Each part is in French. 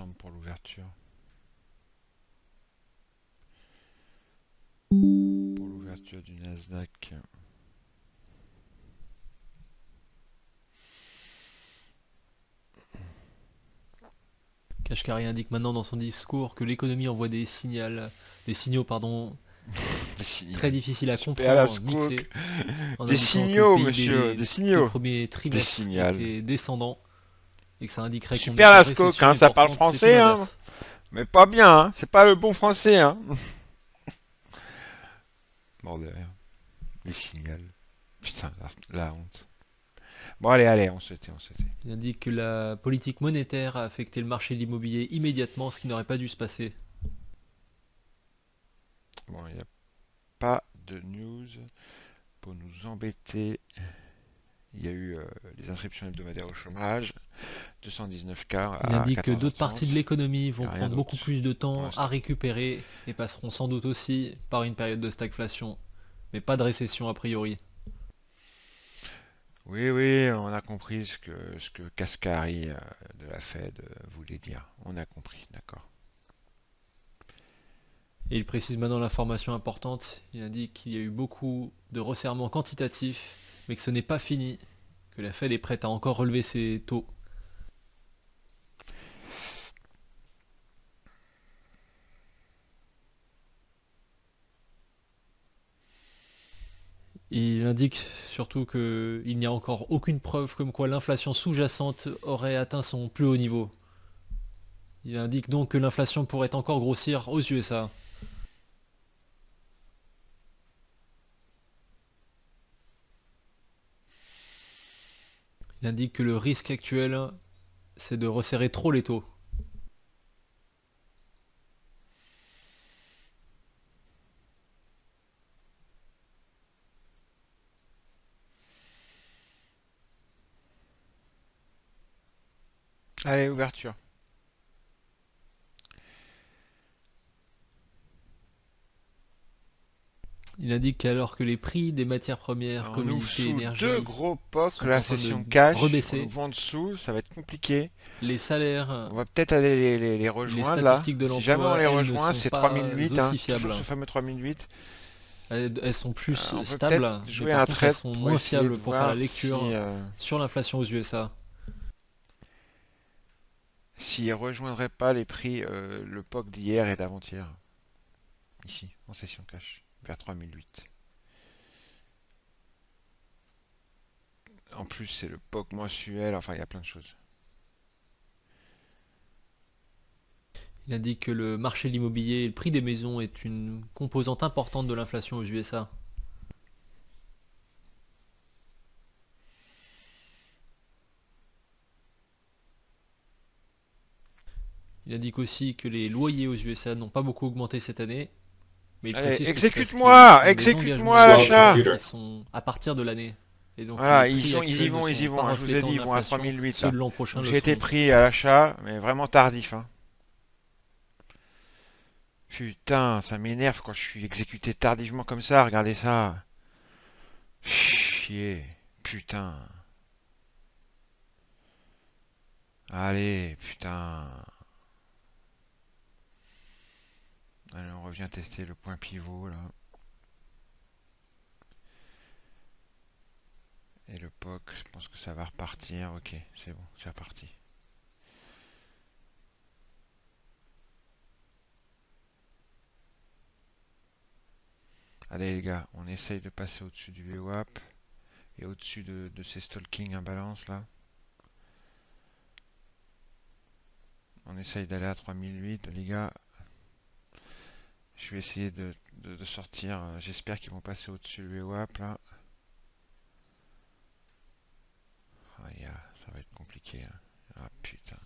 semble, pour l'ouverture. Pour l'ouverture du Nasdaq. Kashkari indique maintenant dans son discours que l'économie envoie des signaux pardon, Des signaux. très difficiles à Super la comprendre, scook. mixés, en Des indiquant que le signaux, PIB monsieur, des des deux signaux. premiers Des trimestres signaux. était descendant et que ça indiquerait qu'on Super est en la scook, récession hein, et ça parle pourtant c'est tout français, hein. l'inverse. Mais pas bien, hein. C'est pas le bon français, hein. Bordel. Les signaux. Putain, la honte. Bon, allez, allez, on se tait, on se tait. Il indique que la politique monétaire a affecté le marché de l'immobilier immédiatement, ce qui n'aurait pas dû se passer. Bon, il n'y a pas de news pour nous embêter. Il y a eu les inscriptions hebdomadaires au chômage, 219 cas Il à indique que d'autres 14h30. parties de l'économie Il n'y vont a rien prendre d'autre beaucoup plus de pour temps à l'instant. récupérer et passeront sans doute aussi par une période de stagflation, mais pas de récession a priori. Oui, oui, on a compris ce que Cascari de la Fed voulait dire. On a compris, d'accord. Et il précise maintenant l'information importante, il indique qu'il y a eu beaucoup de resserrements quantitatifs, mais que ce n'est pas fini, que la Fed est prête à encore relever ses taux. Il indique surtout qu'il n'y a encore aucune preuve comme quoi l'inflation sous-jacente aurait atteint son plus haut niveau. Il indique donc que l'inflation pourrait encore grossir aux USA. Il indique que le risque actuel, c'est de resserrer trop les taux. Allez, ouverture. Il indique qu'alors que les prix des matières premières, On ouvre commodités, sous deux énergie gros pocs sont la en train de session cash. On rebaisser, ouvre en dessous, ça va être compliqué. les salaires, On va peut-être aller les les rejoindre là. statistiques de Si jamais on l'emploi, les elles, ne rejoint, sont c'est pas 3008, hein. aussi Toujours fiables. ce fameux 3008. Elles sont plus On peut peut-être stables, mais jouer par un contre elles trade sont pour moins essayer de fiables pour faire la voir si lecture sur l'inflation aux USA. s'il rejoindrait pas les prix, le POC d'hier et d'avant-hier. Ici, en session cash, vers 3008. En plus, c'est le POC mensuel, enfin, il y a plein de choses. Il indique que le marché de l'immobilier et le prix des maisons est une composante importante de l'inflation aux USA. Il indique aussi que les loyers aux USA n'ont pas beaucoup augmenté cette année, mais il Allez, précise que c'est parce qu'ils exécute-moi! font des Exécute-moi à engagements Slow l'achat! qui computer. sont à partir de l'année. Et donc les Voilà, prix ils y actuels ne vont, ils y sont pas vont, hein. Je vous ai reflétants dit, de ils vont à l'inflation, 3008 ceux là. de l'an prochain Donc le j'ai été sont. pris à l'achat, mais vraiment tardif, hein. Putain, ça m'énerve quand je suis exécuté tardivement comme ça, regardez ça. Chier. Putain. Allez, putain. Allez, on revient tester le point pivot là. Et le POC, je pense que ça va repartir. Ok, c'est bon, c'est reparti. Allez les gars, on essaye de passer au-dessus du VWAP et au-dessus de ces stalking imbalance là. On essaye d'aller à 3008, les gars. Je vais essayer de sortir. J'espère qu'ils vont passer au-dessus du VWAP là. Ah, ça va être compliqué, hein. Ah putain.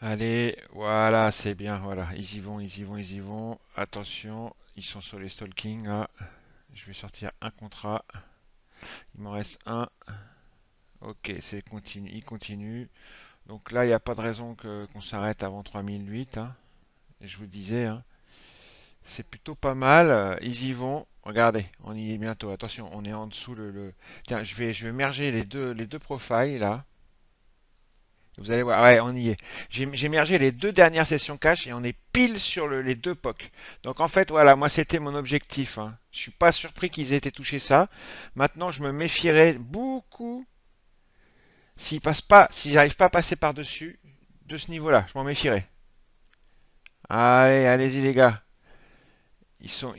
Allez, voilà, c'est bien, voilà. Ils y vont, ils y vont, ils y vont. Attention, ils sont sur les stalking là. Je vais sortir un contrat. Il m'en reste un. Ok, c'est continu, il continue. Donc là, il n'y a pas de raison qu'on s'arrête avant 3008, hein. Et je vous disais, hein, c'est plutôt pas mal. Ils y vont. Regardez, on y est bientôt. Attention, on est en dessous Tiens, je vais merger les deux profiles là. Vous allez voir, ouais, on y est. J'ai mergé les deux dernières sessions cash et on est pile sur les deux POC. Donc en fait, voilà, moi c'était mon objectif, hein. Je suis pas surpris qu'ils aient été touchés ça. Maintenant, je me méfierais beaucoup s'ils n'arrivent pas à passer par-dessus de ce niveau-là. Je m'en méfierais. Allez, allez-y les gars. Ils sont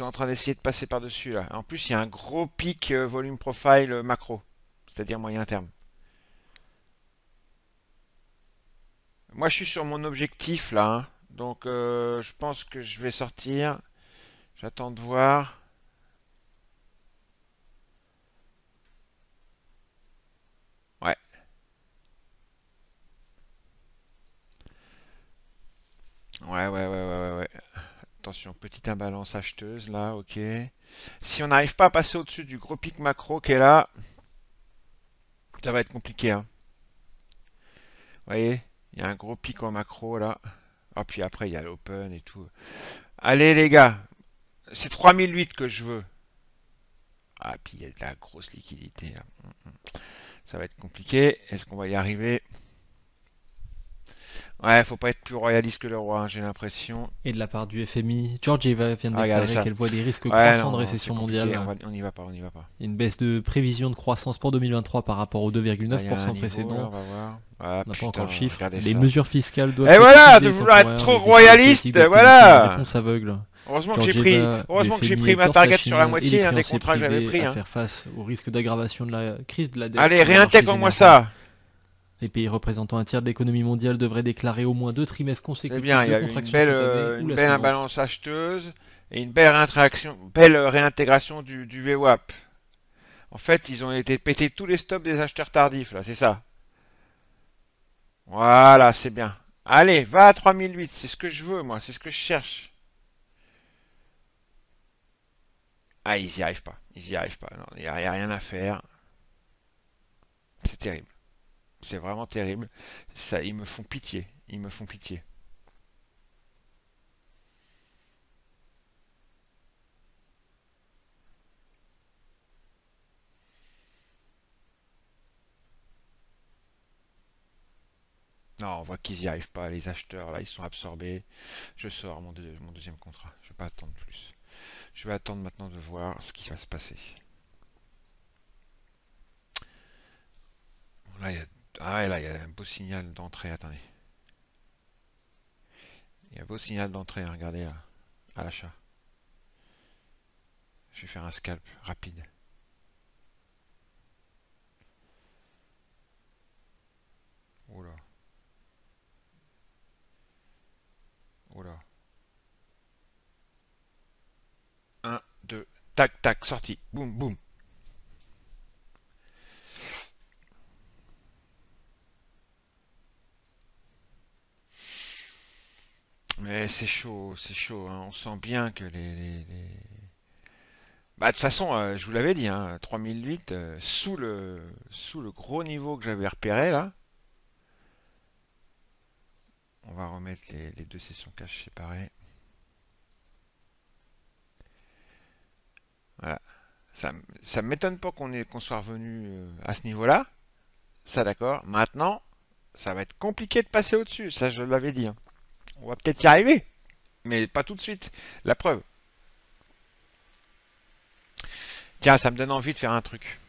en train d'essayer de passer par-dessus là. En plus, il y a un gros pic volume profile macro, c'est-à-dire moyen terme. Moi, je suis sur mon objectif là, hein. Donc, je pense que je vais sortir. J'attends de voir. Ouais, ouais, ouais, ouais, ouais, ouais, ouais. Attention, petite imbalance acheteuse là, ok. Si on n'arrive pas à passer au-dessus du gros pic macro qui est là, ça va être compliqué, hein. Vous voyez, il y a un gros pic en macro là. Ah, puis après, il y a l'open et tout. Allez les gars, c'est 3008 que je veux. Ah, puis il y a de la grosse liquidité là. Ça va être compliqué. Est-ce qu'on va y arriver? Ouais, faut pas être plus royaliste que le roi, hein, j'ai l'impression. Et de la part du FMI, Georgieva vient de Ah, regardez déclarer ça. qu'elle voit des risques Ouais, croissants de non, non, c'est récession compliqué. mondiale. On n'y va pas, on n'y va pas. Il y a une baisse de prévision de croissance pour 2023 par rapport aux Là, il y a un 2,9% niveau, là, précédents. on va voir. Ah, On n'a pas encore putain, le chiffre. regardez Les ça. mesures fiscales doivent Et être voilà, de ciblées et vouloir être temporaires. trop Les décisions politiques royaliste, doivent éviter une voilà. réponse aveugle. Heureusement que Georgieva j'ai du pris FMI ma exhorte la target sur la Chine et les moitié, hein, des créanciers contrats que j'avais privés pris, à hein. faire face au risque d'aggravation de la crise de la dette Allez, sur les marchés réintègre-moi émergents. ça. Les pays représentant un tiers de l'économie mondiale devraient déclarer au moins 2 trimestres C'est consécutifs bien, il y de a eu contraction cette année ou une la belle suivante. imbalance acheteuse et une belle réintégration du VWAP. En fait, ils ont été péter tous les stops des acheteurs tardifs, là, c'est ça. Voilà, c'est bien. Allez, va à 3008, c'est ce que je veux, moi, c'est ce que je cherche. Ah, ils y arrivent pas, ils y arrivent pas, non, y a rien à faire. C'est terrible, c'est vraiment terrible. Ça, ils me font pitié, ils me font pitié. Non, on voit qu'ils y arrivent pas, les acheteurs, là, ils sont absorbés. Je sors mon deuxième contrat, je vais pas attendre plus. Je vais attendre maintenant de voir ce qui va se passer. Bon, là, ah ouais, là, il y a un beau signal d'entrée, attendez. Il y a un beau signal d'entrée, hein, regardez là, à l'achat. Je vais faire un scalp rapide. Oula, oula. Un, 2, tac, tac, sorti. Boum, boum. Mais c'est chaud, hein. On sent bien que Bah, de toute façon, je vous l'avais dit, hein, 3008, sous le gros niveau que j'avais repéré là. On va remettre les deux sessions cash séparées. Voilà. Ça m'étonne pas qu'on soit revenu à ce niveau-là. Ça, d'accord. Maintenant, ça va être compliqué de passer au-dessus. Ça, je l'avais dit, hein. On va peut-être y arriver, mais pas tout de suite. La preuve. Tiens, ça me donne envie de faire un truc.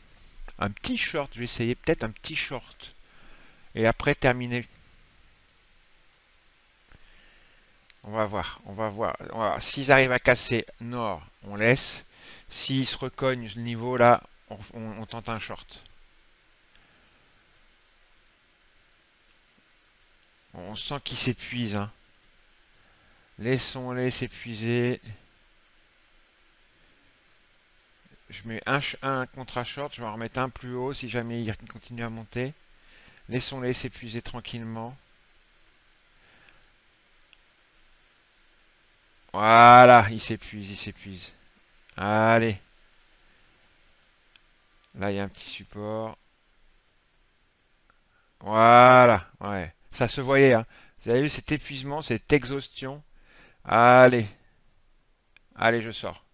Un petit short. Je vais essayer peut-être un petit short. Et après, terminer. On va voir. On va voir. S'ils arrivent à casser nord, on laisse. S'ils se recognent ce niveau là, on tente un short. On sent qu'ils s'épuisent, hein. Laissons-les s'épuiser. Je mets un contrat short, je vais en remettre un plus haut si jamais il continue à monter. Laissons-les s'épuiser tranquillement. Voilà, ils s'épuisent, ils s'épuisent. Allez. Là, il y a un petit support. Voilà, ouais. Ça se voyait, hein. Vous avez vu cet épuisement, cette exhaustion. Allez. Allez, je sors.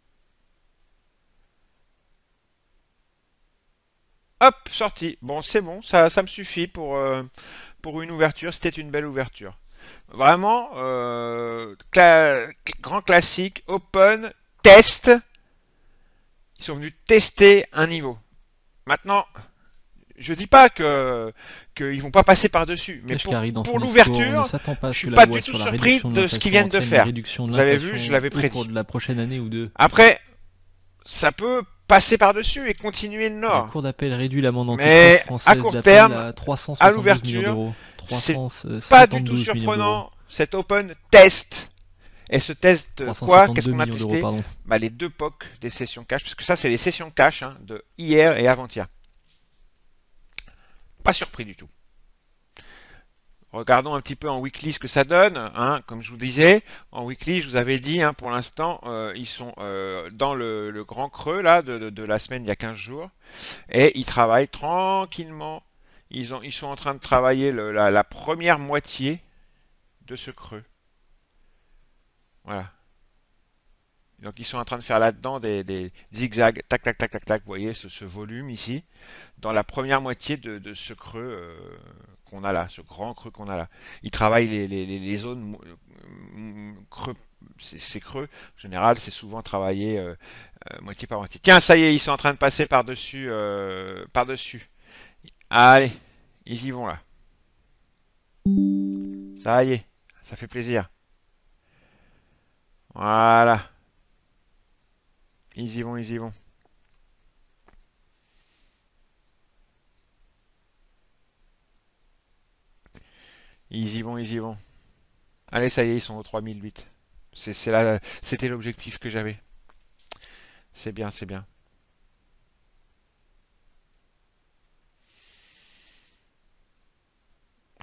hop, sorti. Bon, ça me suffit pour une ouverture. C'était une belle ouverture. Vraiment, grand classique, open, test. Ils sont venus tester un niveau. Maintenant, je dis pas que qu'ils vont pas passer par-dessus, mais Kashkari, dans son pour discours, ne l'ouverture, s'attend pas à je ce suis que la pas loi du tout sur la surpris réduction de de ce qu'ils l'inflation viennent de entraîne une faire. réduction de Vous avez vu, je l'inflation l'avais au cours prédit. de la prochaine année ou deux. Après, ça peut passer par-dessus et continuer le La nord. Cour d'appel réduit l'amende antitrust Mais à française court d'Apple terme, à à 372 millions l'ouverture, d'euros. c'est pas du tout 372 millions d'euros. surprenant cet open test. Et ce test, quoi? Qu'est-ce 372 qu'on a millions d'euros, testé? pardon. Bah, les deux POC des sessions cash, parce que ça, c'est les sessions cash hein, de hier et avant-hier. Pas surpris du tout. Regardons un petit peu en weekly ce que ça donne. Hein, comme je vous disais, en weekly, je vous avais dit, hein, pour l'instant, ils sont dans le grand creux là de la semaine il y a 15 jours. Et ils travaillent tranquillement. Ils sont en train de travailler la première moitié de ce creux. Voilà. Donc ils sont en train de faire là-dedans des zigzags, tac, tac, tac, tac, tac. Vous voyez ce volume ici, dans la première moitié de ce creux qu'on a là, ce grand creux qu'on a là. Ils travaillent les zones creux. Ces creux, en général, c'est souvent travaillé moitié par moitié. Tiens, ça y est, ils sont en train de passer par-dessus. Par-dessus. Allez, ils y vont là. Ça y est, ça fait plaisir. Voilà, ils y vont, ils y vont. Ils y vont, ils y vont. Allez, ça y est, ils sont au 3008. C'était l'objectif que j'avais. C'est bien, c'est bien.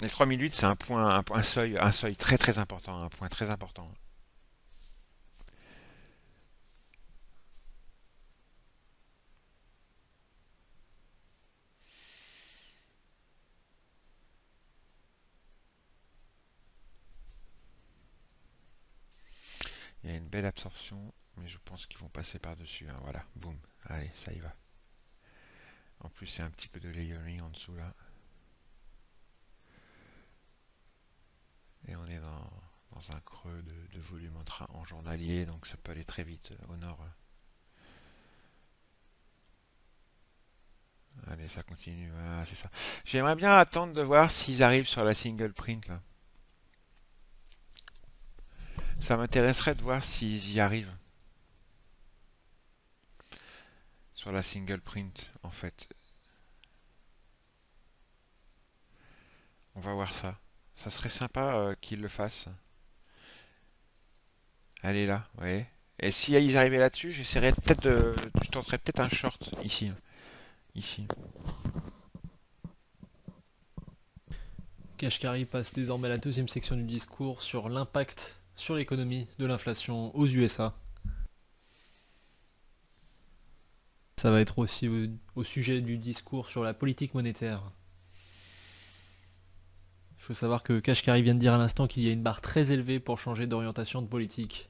Les 3008, c'est un point, un seuil très très important, un point très important. Il y a une belle absorption, mais je pense qu'ils vont passer par-dessus. Hein. Voilà, boum. Allez, ça y va. En plus, c'est un petit peu de layering en dessous là. Et on est dans un creux de volume en journalier, donc ça peut aller très vite au nord. Allez, ça continue. Voilà, c'est ça. J'aimerais bien attendre de voir s'ils arrivent sur la single print là. Ça m'intéresserait de voir s'ils y arrivent sur la single print en fait. On va voir ça. Ça serait sympa qu'ils le fassent. Elle est là, ouais. Et si ils arrivaient là-dessus, j'essaierais peut-être je tenterais peut-être un short ici. Ici. Kashkari passe désormais à la deuxième section du discours sur l'impact sur l'économie de l'inflation aux USA. Ça va être aussi au sujet du discours sur la politique monétaire. Il faut savoir que Kashkari vient de dire à l'instant qu'il y a une barre très élevée pour changer d'orientation de politique.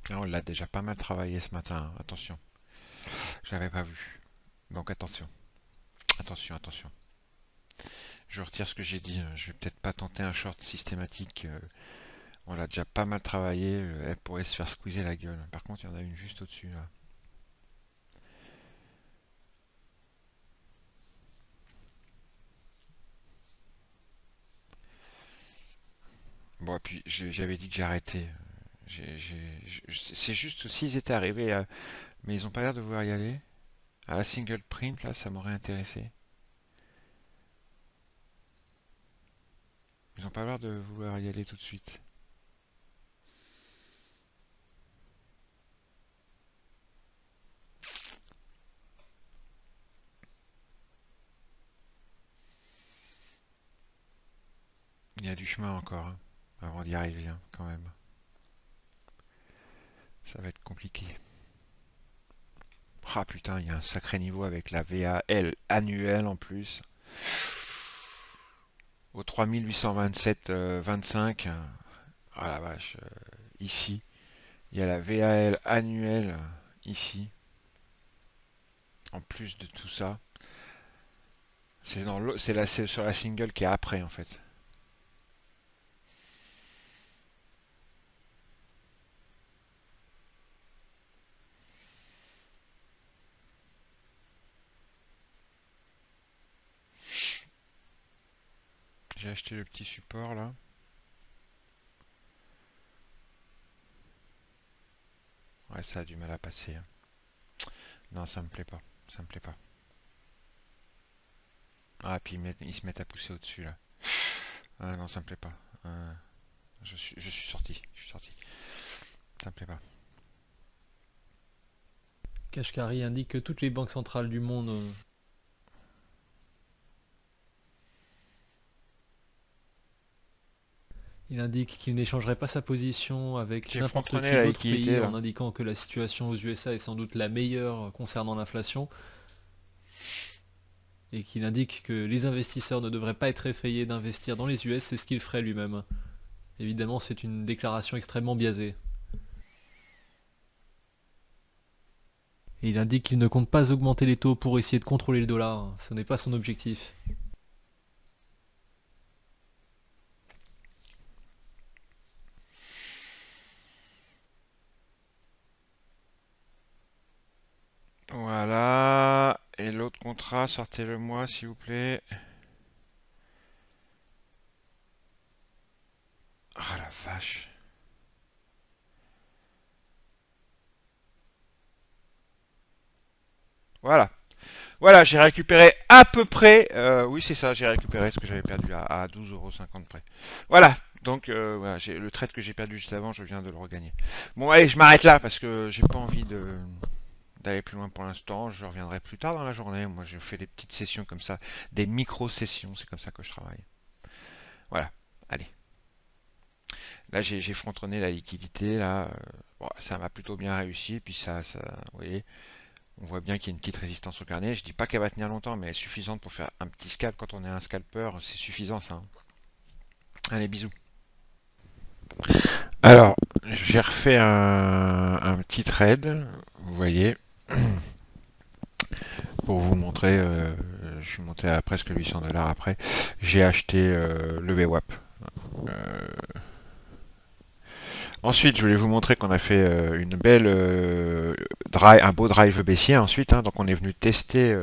Ah, on l'a déjà pas mal travaillé ce matin, hein. Attention. J'avais pas vu. Donc attention. Attention, attention. Je retire ce que j'ai dit. Je vais peut-être pas tenter un short systématique. On l'a déjà pas mal travaillé. Elle pourrait se faire squeezer la gueule. Par contre, il y en a une juste au-dessus là. Bon, et puis j'avais dit que j'arrêtais. C'est juste s'ils étaient arrivés à... Mais ils ont pas l'air de vouloir y aller. À la single print, là, ça m'aurait intéressé. Ils ont pas l'air de vouloir y aller tout de suite. Il y a du chemin encore, hein, avant d'y arriver, hein, quand même. Ça va être compliqué. Ah putain, il y a un sacré niveau avec la VAL annuelle en plus. Au 3827,25. Ah la vache, ici. Il y a la VAL annuelle ici, en plus de tout ça. C'est sur la single qui est après en fait. J'ai acheté le petit support là. Ouais, ça a du mal à passer, hein. Non, ça me plaît pas. Ça me plaît pas. Ah, puis ils se mettent à pousser au-dessus là. Ah non, ça me plaît pas. Je suis sorti. Je suis sorti. Ça me plaît pas. Kashkari indique que toutes les banques centrales du monde il indique qu'il n'échangerait pas sa position avec J'ai n'importe frontronné qui la d'autre liquidité pays là. en indiquant que la situation aux USA est sans doute la meilleure concernant l'inflation et qu'il indique que les investisseurs ne devraient pas être effrayés d'investir dans les US, c'est ce qu'il ferait lui-même. Évidemment, c'est une déclaration extrêmement biaisée. Et il indique qu'il ne compte pas augmenter les taux pour essayer de contrôler le dollar, ce n'est pas son objectif. Voilà. Et l'autre contrat, sortez-le moi s'il vous plaît. Ah la vache. Voilà. Voilà, j'ai récupéré à peu près. Oui, c'est ça, j'ai récupéré ce que j'avais perdu à 12,50 € près. Voilà. Donc, voilà, le trade que j'ai perdu juste avant, je viens de le regagner. Bon, allez, je m'arrête là parce que j'ai pas envie d'aller plus loin pour l'instant. Je reviendrai plus tard dans la journée. Moi, je fais des petites sessions comme ça, des micro-sessions. C'est comme ça que je travaille. Voilà. Allez. Là, j'ai frontronné la liquidité. Là, bon, ça m'a plutôt bien réussi. Puis vous voyez, on voit bien qu'il y a une petite résistance au carnet. Je dis pas qu'elle va tenir longtemps, mais elle est suffisante pour faire un petit scalp. Quand on est un scalper, c'est suffisant ça, hein. Allez, bisous. Alors, j'ai refait un petit trade, vous voyez, pour vous montrer. Je suis monté à presque 800 $ après. J'ai acheté le VWAP. Euh, Ensuite, je voulais vous montrer qu'on a fait une belle un beau drive baissier ensuite, hein. Donc on est venu tester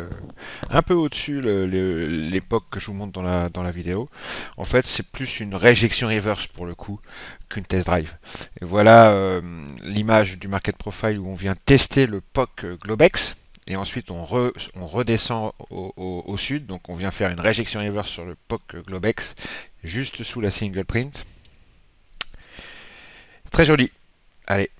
un peu au-dessus l'époque que je vous montre dans la vidéo. En fait, c'est plus une réjection reverse pour le coup qu'une test drive. Et voilà l'image du market profile où on vient tester le POC Globex. Et ensuite, on redescend au sud. Donc on vient faire une réjection reverse sur le POC Globex juste sous la single print. Très joli. Allez,